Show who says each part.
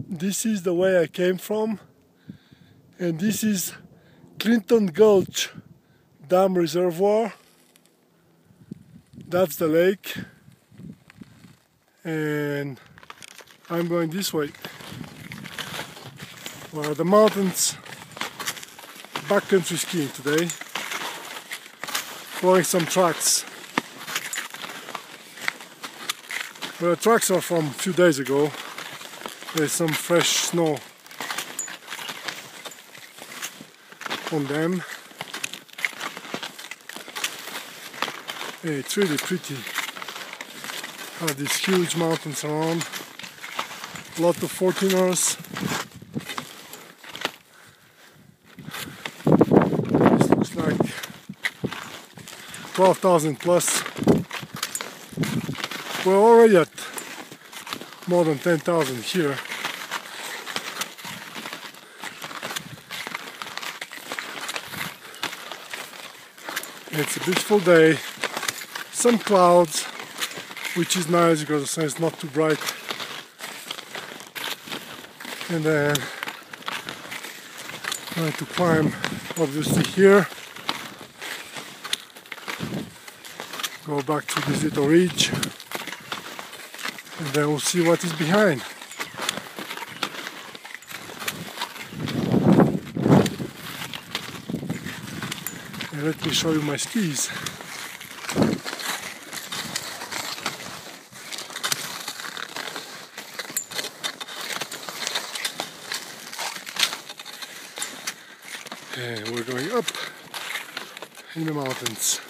Speaker 1: This is the way I came from, and this is Clinton Gulch Dam Reservoir. That's the lake, and I'm going this way. Well, the mountains, backcountry skiing today, following some tracks. Well, the tracks are from a few days ago. There's some fresh snow on them. It's really pretty. Have these huge mountains around. A lot of 14ers. This looks like 12,000 plus. We're already at more than 10,000 here. It's a beautiful day. Some clouds, which is nice because the sun is not too bright. And then I'm going to climb obviously here. Go back to this little ridge. And then we'll see what is behind. And let me show you my skis. And we're going up in the mountains.